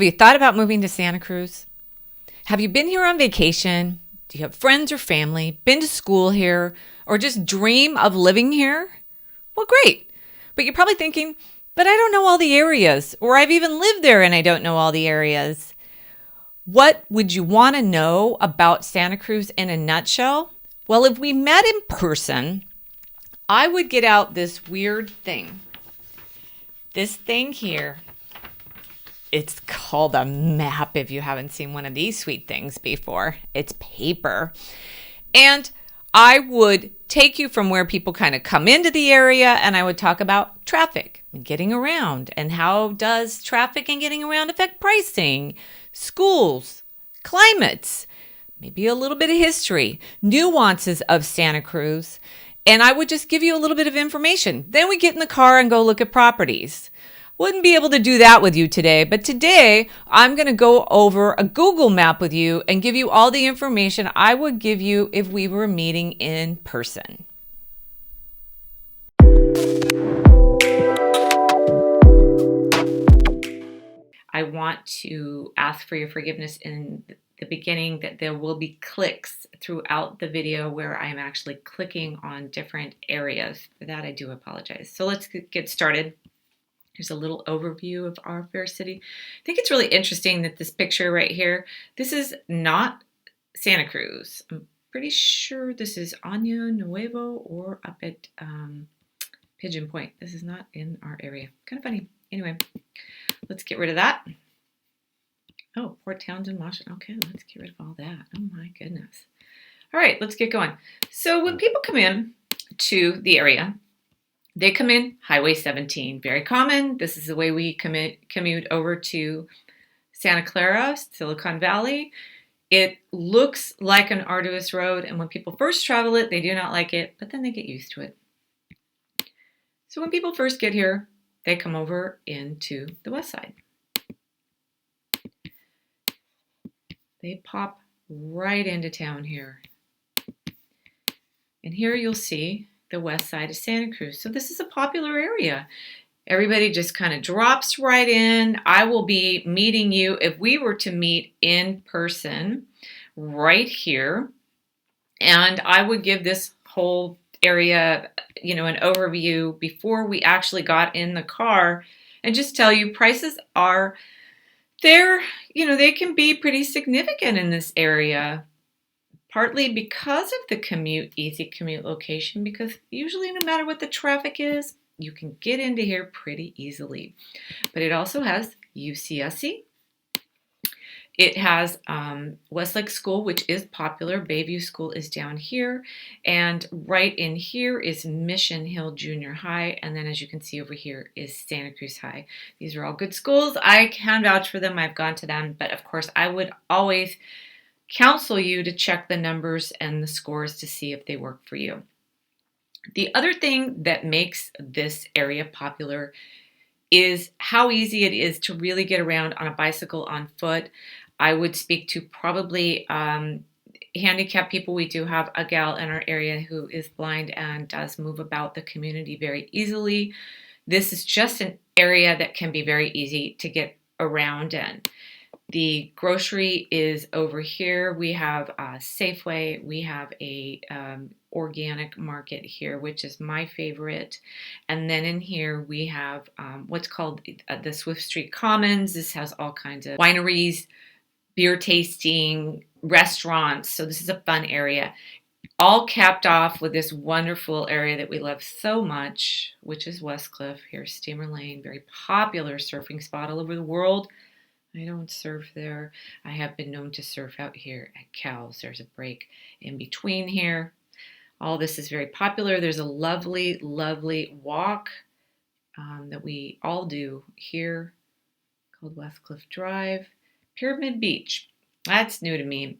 Have you thought about moving to Santa Cruz? Have you been here on vacation? Do you have friends or family, been to school here, or just dream of living here? Well, great. But you're probably thinking, but I don't know all the areas, or I've even lived there and I don't know all the areas. What would you want to know about Santa Cruz in a nutshell? Well, if we met in person, I would get out this weird thing. This thing here. It's called a map if you haven't seen one of these sweet things before. It's paper. And I would take you from where people kind of come into the area, and I would talk about traffic and getting around, and how does traffic and getting around affect pricing, schools, climates, maybe a little bit of history, nuances of Santa Cruz, and I would just give you a little bit of information. Then we get in the car and go look at properties. Wouldn't be able to do that with you today, but today I'm going to go over a Google map with you and give you all the information I would give you if we were meeting in person. I want to ask for your forgiveness in the beginning that there will be clicks throughout the video where I'm actually clicking on different areas. For that, I do apologize. So let's get started. Here's a little overview of our fair city. I think it's really interesting that this picture right here, this is not Santa Cruz. I'm pretty sure this is Año Nuevo or up at Pigeon Point. This is not in our area. Kind of funny. Anyway, let's get rid of that. Oh, Port Townsend, Washington. Okay, let's get rid of all that. Oh my goodness. All right, let's get going. So when people come in to the area, they come in Highway 17, very common. This is the way we commute over to Santa Clara, Silicon Valley. It looks like an arduous road, and when people first travel it, they do not like it, but then they get used to it. So when people first get here, they come over into the Westside. They pop right into town here. And here you'll see the west side of Santa Cruz. So this is a popular area. Everybody just kind of drops right in. I will be meeting you, if we were to meet in person, right here. And I would give this whole area, an overview before we actually got in the car, and just tell you prices are there. They can be pretty significant in this area. Partly because of the easy commute location, because usually no matter what the traffic is, you can get into here pretty easily. But it also has UCSC. It has Westlake School, which is popular. Bayview School is down here. And right in here is Mission Hill Junior High. And then as you can see over here is Santa Cruz High. These are all good schools. I can vouch for them. I've gone to them. But of course, I would always counsel you to check the numbers and the scores to see if they work for you. The other thing that makes this area popular is how easy it is to really get around on a bicycle, on foot. I would speak to probably handicapped people. We do have a gal in our area who is blind and does move about the community very easily. This is just an area that can be very easy to get around in. The grocery is over here. We have a Safeway. We have a organic market here, which is my favorite. And then in here we have what's called the Swift Street Commons. This has all kinds of wineries, beer tasting, restaurants. So this is a fun area. All capped off with this wonderful area that we love so much, which is Westcliff. Here's Steamer Lane, very popular surfing spot all over the world. I don't surf there. I have been known to surf out here at Cal's. There's a break in between here. All this is very popular. There's a lovely, lovely walk that we all do here called Westcliff Drive. Pyramid Beach. That's new to me.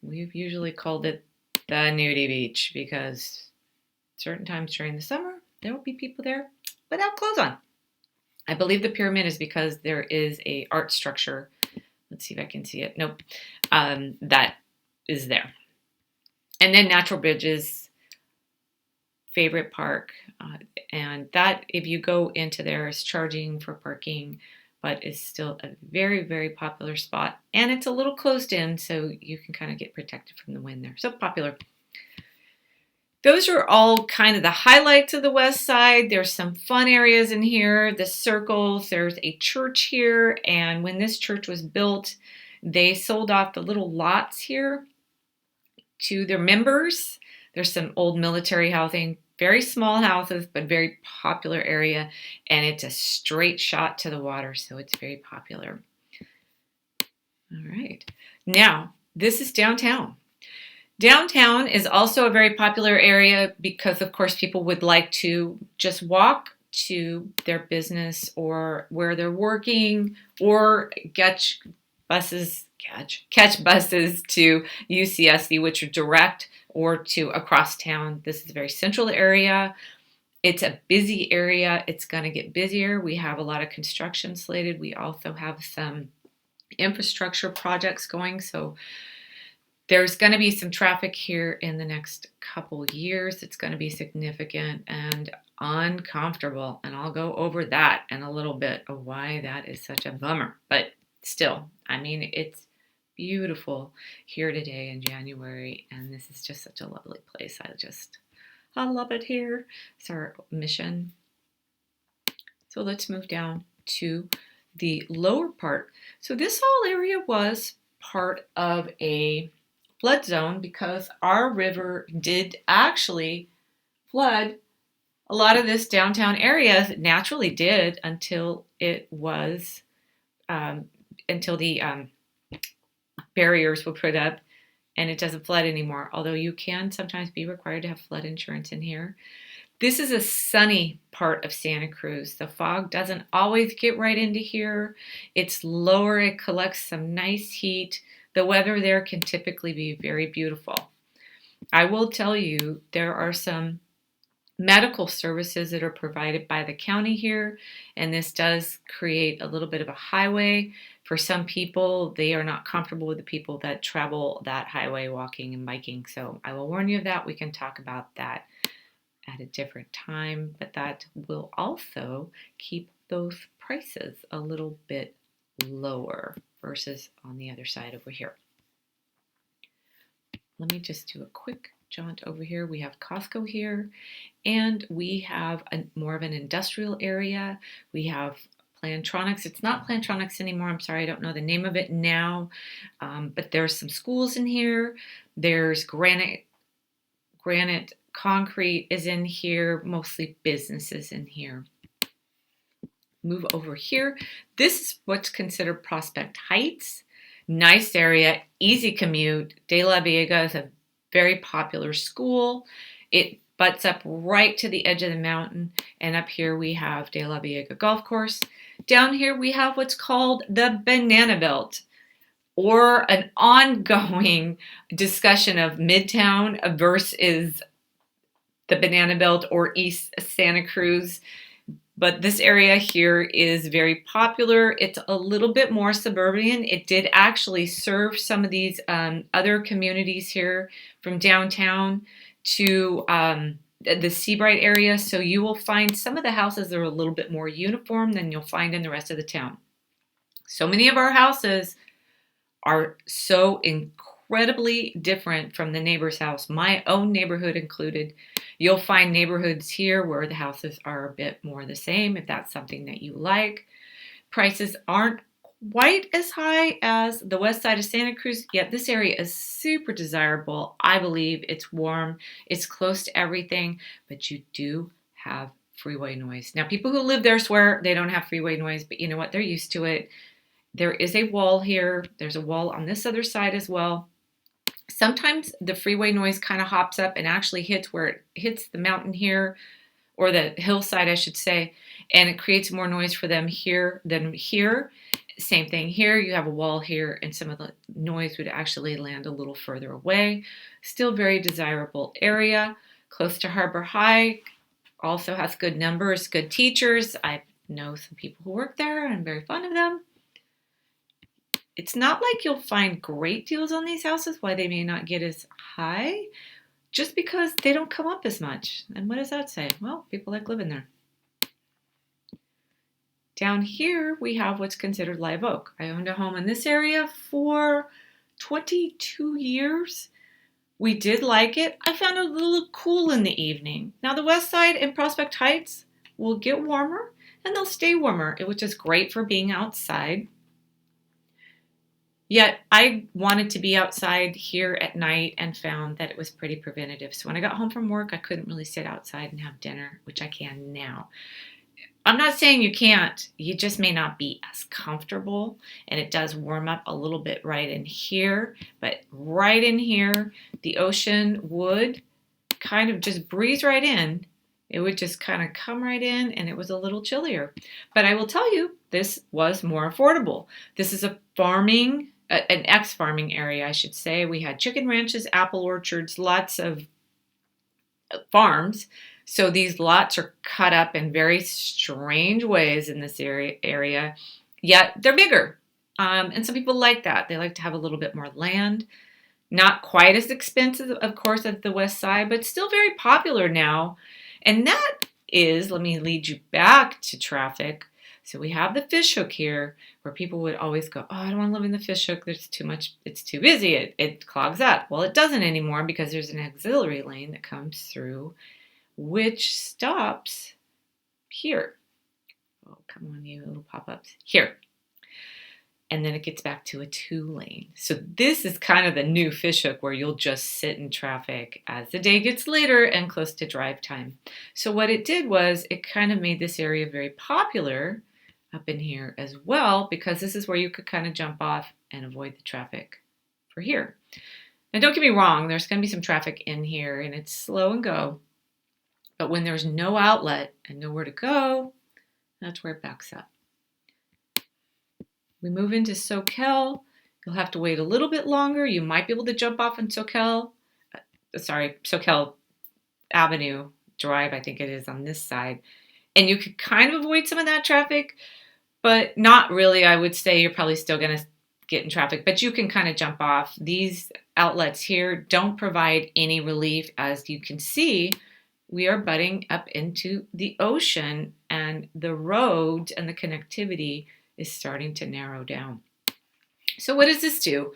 We've usually called it the nudie beach because certain times during the summer, there will be people there without clothes on. I believe the pyramid is because there is a art structure. Let's see if I can see it. Nope. That is there. And then Natural Bridges, favorite park. And that, if you go into there, is charging for parking but is still a very, very popular spot. And it's a little closed in, so you can kind of get protected from the wind there. So popular. Those are all kind of the highlights of the West Side. There's some fun areas in here, the circles. There's a church here, and when this church was built, they sold off the little lots here to their members. There's some old military housing, very small houses, but very popular area, and it's a straight shot to the water, so it's very popular. All right, now this is downtown. Downtown is also a very popular area because, of course, people would like to just walk to their business or where they're working, or catch buses to UCSD, which are direct, or to across town. This is a very central area. It's a busy area. It's going to get busier. We have a lot of construction slated. We also have some infrastructure projects going, so there's going to be some traffic here in the next couple years. It's going to be significant and uncomfortable, and I'll go over that in a little bit of why that is such a bummer. But still, I mean, it's beautiful here today in January, and this is just such a lovely place. I love it here. It's our mission. So let's move down to the lower part. So this whole area was part of a flood zone because our river did actually flood a lot of this downtown area. It naturally did until it was until the barriers were put up, and it doesn't flood anymore, although you can sometimes be required to have flood insurance in here. This is a sunny part of Santa Cruz. The fog doesn't always get right into here. It's lower. It collects some nice heat. The weather there can typically be very beautiful. I will tell you, there are some medical services that are provided by the county here, and this does create a little bit of a highway. For some people, they are not comfortable with the people that travel that highway walking and biking. So I will warn you of that. We can talk about that at a different time, but that will also keep those prices a little bit lower versus on the other side over here. Let me just do a quick jaunt over here. We have Costco here, and we have more of an industrial area. We have Plantronics. It's not Plantronics anymore. I'm sorry, I don't know the name of it now, but there's some schools in here. There's granite concrete is in here, mostly businesses in here. Move over here. This is what's considered Prospect Heights. Nice area, easy commute. De La Vega is a very popular school. It butts up right to the edge of the mountain, and up here we have De La Vega Golf Course. Down here we have what's called the Banana Belt, or an ongoing discussion of Midtown versus the Banana Belt or East Santa Cruz. But this area here is very popular. It's a little bit more suburban. It did actually serve some of these other communities here from downtown to the Seabright area. So you will find some of the houses that are a little bit more uniform than you'll find in the rest of the town. So many of our houses are so incredibly different from the neighbor's house, my own neighborhood included. You'll find neighborhoods here where the houses are a bit more the same, if that's something that you like. Prices aren't quite as high as the west side of Santa Cruz, yet this area is super desirable. I believe it's warm, it's close to everything, but you do have freeway noise. Now, people who live there swear they don't have freeway noise, but you know what? They're used to it. There is a wall here. There's a wall on this other side as well. Sometimes the freeway noise kind of hops up and actually hits where it hits the mountain here, or the hillside, I should say, and it creates more noise for them here than here. Same thing here. You have a wall here, and some of the noise would actually land a little further away. Still very desirable area. Close to Harbor High. Also has good numbers, good teachers. I know some people who work there. I'm very fond of them. It's not like you'll find great deals on these houses, why they may not get as high, just because they don't come up as much. And what does that say? Well, people like living there. Down here, we have what's considered live oak. I owned a home in this area for 22 years. We did like it. I found it a little cool in the evening. Now, the West Side and Prospect Heights will get warmer, and they'll stay warmer, which is great for being outside. Yet I wanted to be outside here at night and found that it was pretty preventative. So when I got home from work, I couldn't really sit outside and have dinner, which I can now. I'm not saying you can't, you just may not be as comfortable, and it does warm up a little bit right in here, but right in here, the ocean would kind of just breeze right in. It would just kind of come right in, and it was a little chillier. But I will tell you, this was more affordable. This is an ex-farming area, I should say. We had chicken ranches, apple orchards, lots of farms. So these lots are cut up in very strange ways in this area, yet they're bigger. And some people like that. They like to have a little bit more land. Not quite as expensive, of course, as the West Side, but still very popular now. And that is, let me lead you back to traffic. So we have the fish hook here where people would always go, oh, I don't want to live in the fish hook. There's too much. It's too busy. It clogs up. Well, it doesn't anymore because there's an auxiliary lane that comes through, which stops here. Oh, come on, you little pop-ups. Here. And then it gets back to a 2-lane. So this is kind of the new fish hook where you'll just sit in traffic as the day gets later and close to drive time. So what it did was it kind of made this area very popular up in here as well, because this is where you could kind of jump off and avoid the traffic for here. Now don't get me wrong, there's going to be some traffic in here and it's slow and go. But when there's no outlet and nowhere to go, that's where it backs up. We move into Soquel. You'll have to wait a little bit longer. You might be able to jump off in Soquel Avenue Drive, I think it is on this side. And you could kind of avoid some of that traffic, but not really. I would say you're probably still going to get in traffic, but you can kind of jump off. These outlets here don't provide any relief. As you can see, we are butting up into the ocean, and the roads and the connectivity is starting to narrow down. So what does this do?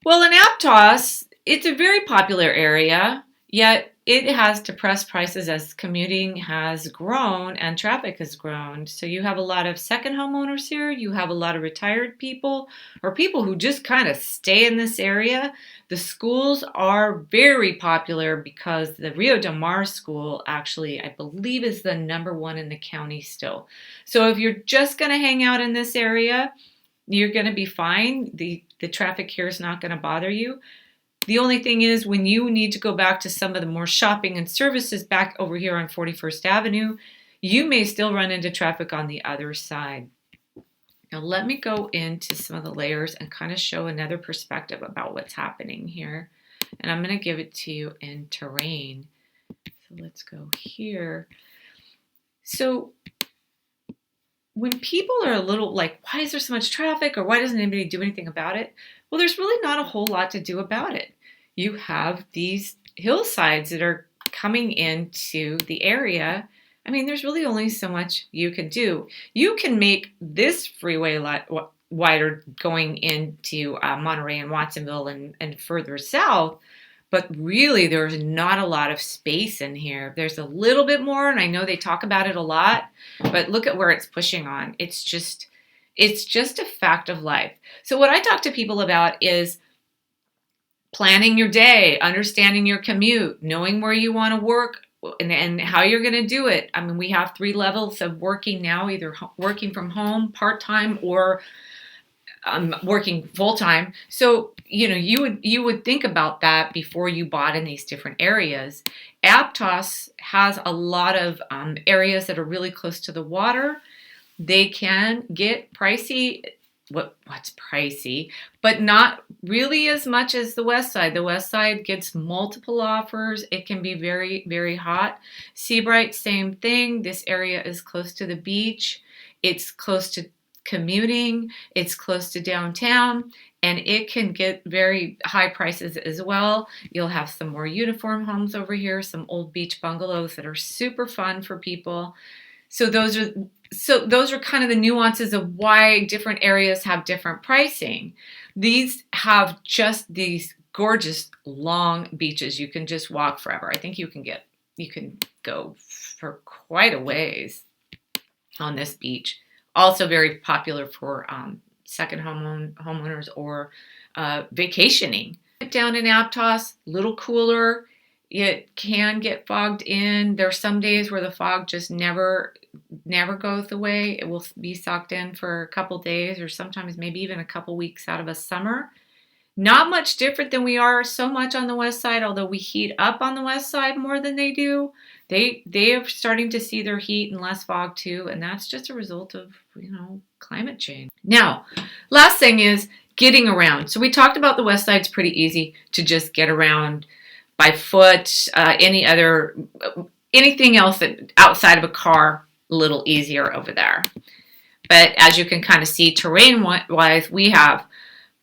Well, in Aptos, it's a very popular area, yet it has depressed prices as commuting has grown and traffic has grown. So you have a lot of second homeowners here. You have a lot of retired people or people who just kind of stay in this area. The schools are very popular because the Rio Del Mar school actually, I believe, is the #1 in the county still. So if you're just going to hang out in this area, you're going to be fine. The traffic here is not going to bother you. The only thing is when you need to go back to some of the more shopping and services back over here on 41st Avenue, you may still run into traffic on the other side. Now let me go into some of the layers and kind of show another perspective about what's happening here. And I'm going to give it to you in terrain. So let's go here. So when people are a little like, why is there so much traffic, or why doesn't anybody do anything about it? Well, there's really not a whole lot to do about it. You have these hillsides that are coming into the area. I mean, there's really only so much you can do. You can make this freeway wider going into Monterey and Watsonville and further south, but really there's not a lot of space in here. There's a little bit more, and I know they talk about it a lot, but look at where it's pushing on. It's just a fact of life. So what I talk to people about is planning your day, understanding your commute, knowing where you want to work and how you're going to do it. I mean, we have 3 levels of working now, either working from home, part-time, or working full-time. So, you would think about that before you bought in these different areas. Aptos has a lot of areas that are really close to the water. They can get pricey. What's pricey, but not really as much as the West Side. The West Side gets multiple offers. It can be very, very hot. Seabright, same thing. This area is close to the beach. It's close to commuting. It's close to downtown, and it can get very high prices as well. You'll have some more uniform homes over here, some old beach bungalows that are super fun for people. So those are So those are kind of the nuances of why different areas have different pricing. These have just these gorgeous long beaches. You can just walk forever. I think you can go for quite a ways on this beach. Also very popular for second homeowners or vacationing. Down in Aptos, a little cooler. It can get fogged in. There are some days where the fog just never goes away. It will be socked in for a couple days or sometimes maybe even a couple weeks out of a summer. Not much different than we are so much on the west side, although we heat up on the west side more than they do. They are starting to see their heat and less fog too, and that's just a result of, climate change. Now, last thing is getting around. So we talked about the west side's pretty easy to just get around by foot, anything else that outside of a car, a little easier over there. But as you can kind of see, terrain-wise, we have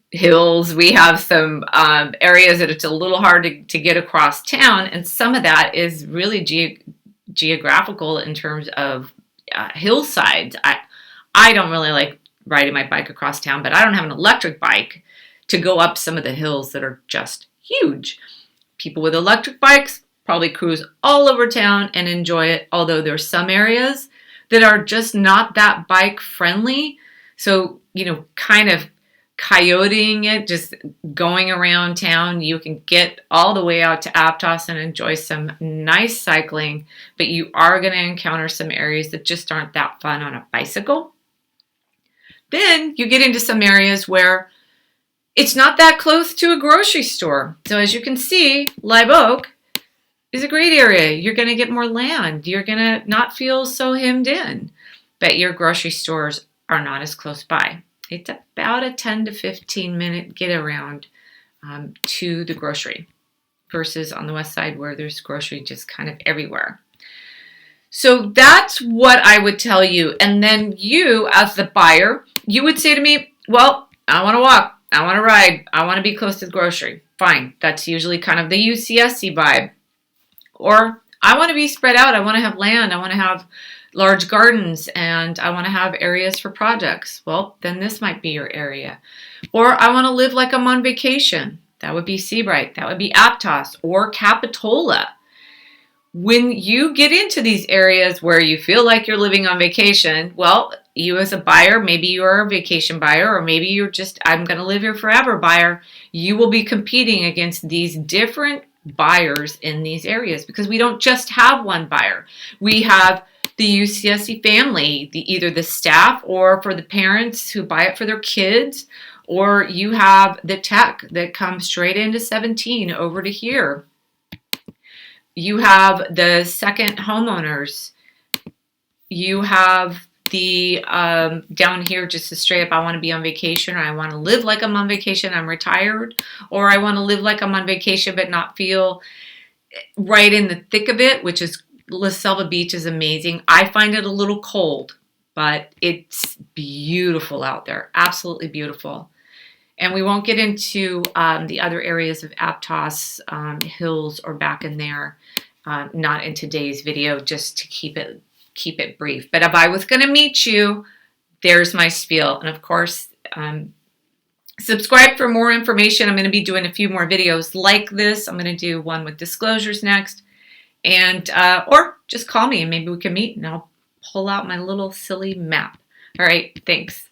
hills, we have some areas that it's a little hard to get across town, and some of that is really geographical in terms of hillsides. I don't really like riding my bike across town, but I don't have an electric bike to go up some of the hills that are just huge. People with electric bikes probably cruise all over town and enjoy it, although there's some areas that are just not that bike friendly. So, kind of coyoting it, just going around town, you can get all the way out to Aptos and enjoy some nice cycling, but you are going to encounter some areas that just aren't that fun on a bicycle. Then you get into some areas where it's not that close to a grocery store. So as you can see, Live Oak is a great area. You're going to get more land. You're going to not feel so hemmed in, but your grocery stores are not as close by. It's about a 10 to 15 minute get around to the grocery versus on the west side where there's grocery just kind of everywhere. So that's what I would tell you. And then you, as the buyer, you would say to me, well, I want to walk. I want to ride. I want to be close to the grocery. Fine. That's usually kind of the UCSC vibe. Or I want to be spread out. I want to have land. I want to have large gardens, and I want to have areas for projects. Well, then this might be your area. Or I want to live like I'm on vacation. That would be Seabright. That would be Aptos or Capitola. When you get into these areas where you feel like you're living on vacation, well, you as a buyer, maybe you're a vacation buyer, or maybe you're just, I'm going to live here forever buyer, you will be competing against these different buyers in these areas because we don't just have one buyer. We have the UCSC family, either the staff or for the parents who buy it for their kids, or you have the tech that comes straight into 17 over to here. You have the second homeowners. You have the down here just a straight up, I want to be on vacation, or I want to live like I'm on vacation, I'm retired, or I want to live like I'm on vacation but not feel right in the thick of it, which is La Selva Beach is amazing. I find it a little cold, but it's beautiful out there, absolutely beautiful. And we won't get into the other areas of Aptos hills or back in there, not in today's video, just to keep it brief. But if I was going to meet you, there's my spiel. And of course, subscribe for more information. I'm going to be doing a few more videos like this. I'm going to do one with disclosures next. And or just call me and maybe we can meet and I'll pull out my little silly map. All right, thanks.